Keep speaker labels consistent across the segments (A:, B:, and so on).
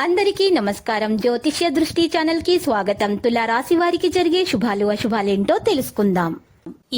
A: అందరికీ నమస్కారం. జ్యోతిష్య దృష్టి ఛానల్ కి స్వాగతం. తులా రాశి వారికి జరిగే శుభాలు అశుభాలేంటో తెలుసుకుందాం.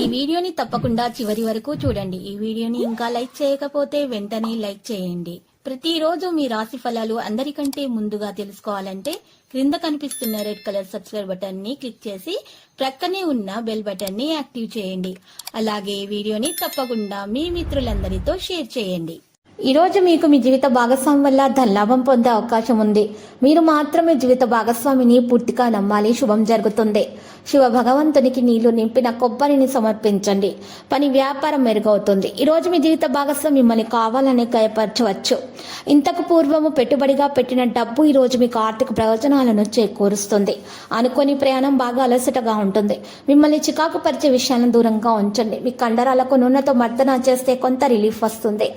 A: ఈ వీడియోని తప్పకుండా చివరి వరకు చూడండి. ఈ వీడియోని ఇంకా లైక్ చేయకపోతే వెంటనే లైక్ చేయండి. ప్రతిరోజు మీ రాశి ఫలాలు అందరికంటే ముందుగా తెలుసుకోవాలంటే క్రింద కనిపిస్తున్న రెడ్ కలర్ సబ్స్క్రైబ్ బటన్ ని క్లిక్ చేసి ప్రక్కనే ఉన్న బెల్ బటన్ ని యాక్టివ్ చేయండి. అలాగే వీడియోని తప్పకుండా మీ మిత్రులందరితో షేర్ చేయండి. ఈ రోజు మీకు మీ జీవిత భాగస్వామి వల్ల ధనలాభం పొందే అవకాశం ఉంది. మీరు మాత్రమే జీవిత భాగస్వామిని పూర్తిగా నమ్మాలి. శుభం జరుగుతుంది. శివ భగవంతునికి నీళ్లు నింపిన కొబ్బరిని సమర్పించండి. పని వ్యాపారం మెరుగవుతుంది. ఈ రోజు మీ జీవిత భాగస్వామి మిమ్మల్ని కావాలని గాయపరచవచ్చు. ఇంతకు పూర్వము పెట్టుబడిగా పెట్టిన డబ్బు ఈ రోజు మీకు ఆర్థిక ప్రయోజనాలను చేకూరుస్తుంది. అనుకోని ప్రయాణం బాగా అలసటగా ఉంటుంది. మిమ్మల్ని చికాకు పరిచే విషయాలను దూరంగా ఉంచండి. మీ కండరాలకు నూనెతో మర్దన చేస్తే కొంత రిలీఫ్ వస్తుంది.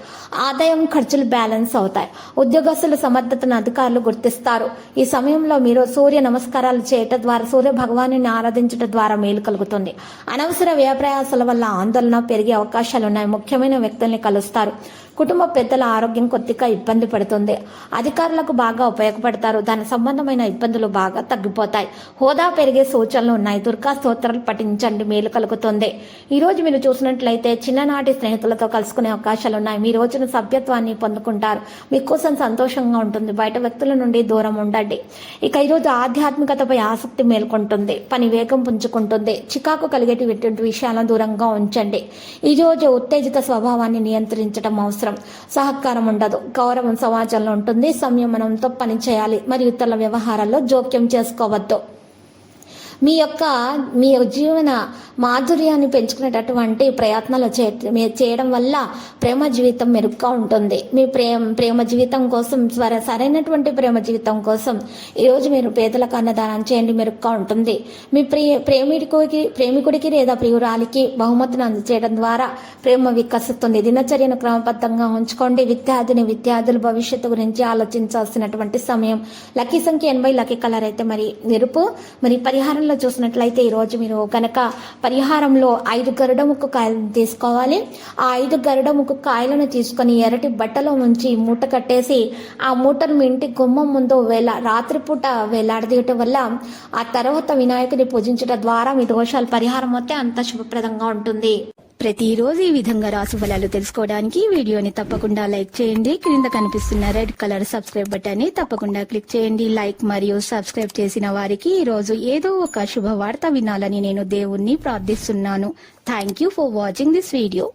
A: ఆదాయం ఖర్చులు బ్యాలెన్స్ అవుతాయి. ఉద్యోగస్తుల సమర్థతను అధికారులు గుర్తిస్తారు. ఈ సమయంలో మీరు సూర్య నమస్కారాలు చేయటం ద్వారా సూర్య భగవాను ఆరాధించడం ద్వారా మేలు కలుగుతుంది. అనవసర వ్యయప్రయాసాల వల్ల ఆందోళన పెరిగే అవకాశాలున్నాయి. ముఖ్యమైన వ్యక్తుల్ని కలుస్తారు. కుటుంబ పెద్దల ఆరోగ్యం కొద్దిగా ఇబ్బంది పడుతుంది. అధికారులకు బాగా ఉపయోగపడతారు. దాని సంబంధమైన ఇబ్బందులు బాగా తగ్గిపోతాయి. హోదా పెరిగే సూచనలు ఉన్నాయి. దుర్గా స్తోత్రాలు పఠించండి, మేలు కలుగుతుంది. ఈ రోజు మీరు చూసినట్లయితే చిన్ననాటి స్నేహితులతో కలుసుకునే అవకాశాలు ఉన్నాయి. మీ రోజున సభ్యత్వాన్ని పొందుకుంటారు. మీకోసం సంతోషంగా ఉంటుంది. బయట వ్యక్తుల నుండి దూరం ఉండండి. ఇక ఈరోజు ఆధ్యాత్మికతపై ఆసక్తి మేల్కొంటుంది. పని వేగం పుంజుకుంటుంది. చికాకు కలిగేటువంటి విషయాలను దూరంగా ఉంచండి. ఈ రోజు ఉత్తేజిత స్వభావాన్ని నియంత్రించడం అవసరం. సహకారం ఉండదు. గౌరవం సమాజంలో ఉంటుంది. సంయమనంతో పని చేయాలి. మరియు ఇతరుల వ్యవహారాల్లో జోక్యం చేసుకోవద్దు. మీ జీవన మాధుర్యాన్ని పెంచుకునేటటువంటి ప్రయత్నాలు చేయడం వల్ల ప్రేమ జీవితం మెరుగ్గా ఉంటుంది. మీ ప్రేమ జీవితం కోసం సరైనటువంటి ప్రేమ జీవితం కోసం ఈరోజు మీరు పేదలకు అన్నదానం చేయండి, మెరుగ్గా ఉంటుంది. మీ ప్రేమికుడికి లేదా ప్రియురాలికి బహుమతిని అందజేయడం ద్వారా ప్రేమ వికసిస్తుంది. దినచర్యను క్రమబద్ధంగా ఉంచుకోండి. విద్యార్థులు భవిష్యత్తు గురించి ఆలోచించాల్సినటువంటి సమయం. లక్కీ సంఖ్య 80, లక్కీ కలర్ అయితే ఎరుపు. మరి పరిహారం చూసినట్లయితే ఈ రోజు మీరు కనుక పరిహారంలో 5 గరుడ ముక్కు కాయలను తీసుకోవాలి. ఆ 5 గరుడ ముక్కు కాయలను తీసుకొని ఎర్రటి బట్టలో ఉంచి మూట కట్టేసి ఆ మూటను మీ ఇంటి గుమ్మం ముందు రాత్రిపూట వేలాడదీయటం వల్ల ఆ తర్వాత వినాయకుని పూజించడం ద్వారా మీ దోషాలు పరిహారం అవుతే అంత శుభప్రదంగా ఉంటుంది. ప్రతిరోజు ఈ విధంగా రాశి ఫలాలు తెలుసుకోవడానికి వీడియోని తప్పకుండా లైక్ చేయండి. క్రింద కనిపిస్తున్న రెడ్ కలర్ సబ్స్క్రైబ్ బటన్ ని తప్పకుండా క్లిక్ చేయండి. లైక్ మరియు సబ్స్క్రైబ్ చేసిన వారికి ఈ రోజు ఏదో ఒక శుభవార్త వినాలని నేను దేవుణ్ణి ప్రార్థిస్తున్నాను. Thank you for watching this video.